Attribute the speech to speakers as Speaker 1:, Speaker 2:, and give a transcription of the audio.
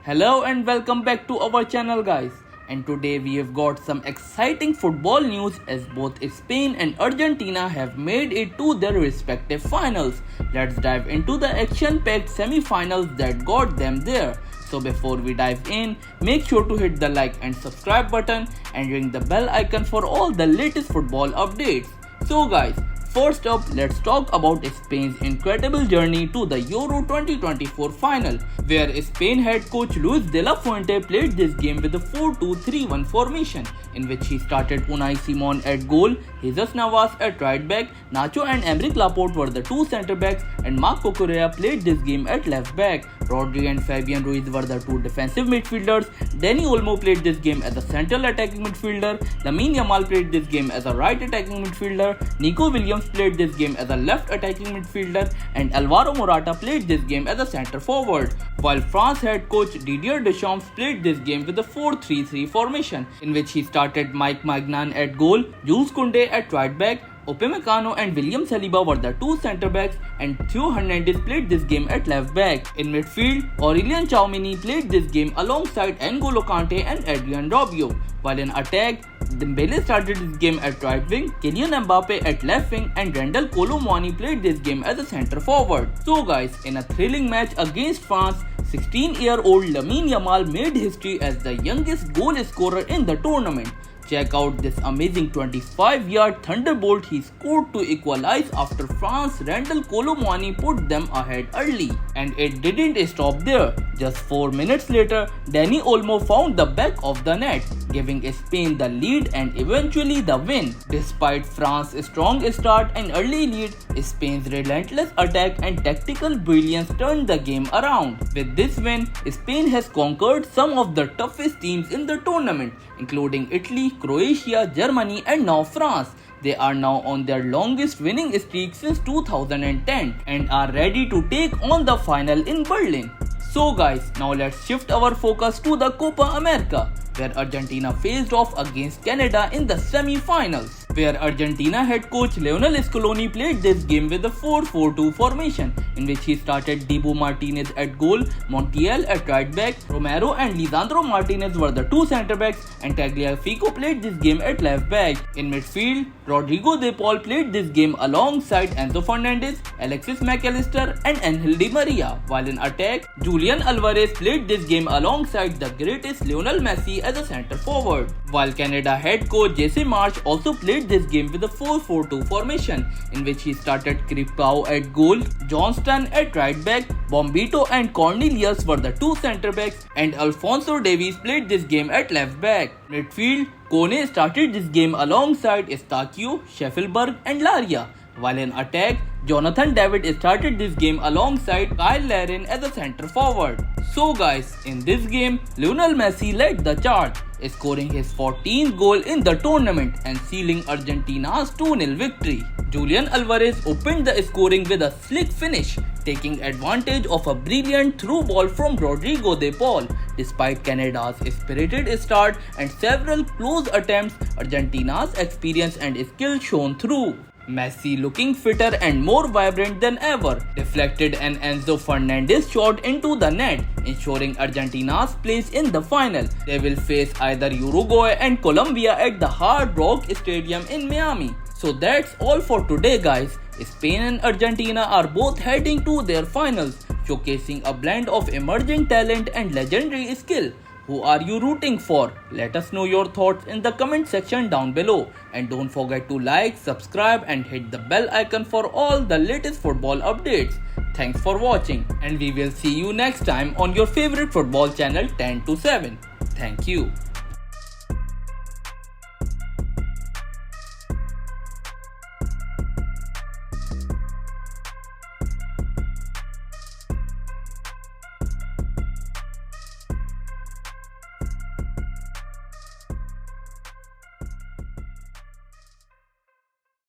Speaker 1: Hello and welcome back to our channel guys. And today we have got some exciting football news as both Spain and Argentina have made it to their respective finals. Let's dive into the action-packed semi-finals that got them there. So before we dive in, make sure to hit the like and subscribe button and ring the bell icon for all the latest football updates. So guys, first up, let's talk about Spain's incredible journey to the Euro 2024 final, where Spain head coach Luis de la Fuente played this game with a 4-2-3-1 formation, in which he started Unai Simon at goal, Jesus Navas at right back, Nacho and Aymeric Laporte were the two centre backs, and Marc Cucurella played this game at left back. Rodri and Fabian Ruiz were the two defensive midfielders. Dani Olmo played this game as a central attacking midfielder. Lamine Yamal played this game as a right attacking midfielder. Nico Williams played this game as a left attacking midfielder, and Alvaro Morata played this game as a centre forward. While France head coach Didier Deschamps played this game with a 4-3-3 formation, in which he started Mike Maignan at goal, Jules Koundé at right back, Upamecano and William Saliba were the two centre backs, and Theo Hernandez played this game at left back. In midfield, Aurelien Tchouameni played this game alongside N'Golo Kante and Adrien Rabiot. While in attack, Dembele started this game at right wing, Kylian Mbappe at left wing, and Randal Kolo Muani played this game as a centre forward. So guys, in a thrilling match against France, 16-year-old Lamine Yamal made history as the youngest goal scorer in the tournament. Check out this amazing 25-yard thunderbolt he scored to equalize after France Randal Kolo Muani put them ahead early. And it didn't stop there. Just 4 minutes later, Dani Olmo found the back of the net, giving Spain the lead and eventually the win. Despite France's strong start and early lead, Spain's relentless attack and tactical brilliance turned the game around. With this win, Spain has conquered some of the toughest teams in the tournament, including Italy, Croatia, Germany, and now France. They are now on their longest winning streak since 2010 and are ready to take on the final in Berlin. So guys, now let's shift our focus to the Copa America, where Argentina faced off against Canada in the semi-finals, where Argentina head coach Lionel Scaloni played this game with a 4-4-2 formation, in which he started Dibu Martinez at goal, Montiel at right back, Romero and Lisandro Martinez were the two centre backs, and Tagliafico played this game at left back. In midfield, Rodrigo De Paul played this game alongside Enzo Fernandez, Alexis McAllister and Angel Di Maria, while in attack, Julian Alvarez played this game alongside the greatest Lionel Messi as a centre forward. While Canada head coach Jesse Marsch also played this game with a 4-4-2 formation, in which he started Kripau at goal, Johnston at right back, Bombito and Cornelius were the two centre backs, and Alphonso Davies played this game at left back. Midfield, Kone started this game alongside Estacio, Sheffield and Laria, while in attack, Jonathan David started this game alongside Kyle Larin as a centre forward. So guys, in this game, Lionel Messi led the charge, scoring his 14th goal in the tournament and sealing Argentina's 2-0 victory. Julian Alvarez opened the scoring with a slick finish, taking advantage of a brilliant through ball from Rodrigo De Paul. Despite Canada's spirited start and several close attempts, Argentina's experience and skill shone through. Messi, looking fitter and more vibrant than ever, deflected an Enzo Fernandez shot into the net, ensuring Argentina's place in the final. They will face either Uruguay and Colombia at the Hard Rock Stadium in Miami. So that's all for today guys. Spain and Argentina are both heading to their finals, showcasing a blend of emerging talent and legendary skill. Who are you rooting for? Let us know your thoughts in the comment section down below. And don't forget to like, subscribe and hit the bell icon for all the latest football updates. Thanks for watching and we will see you next time on your favorite football channel 10 to 7. Thank you.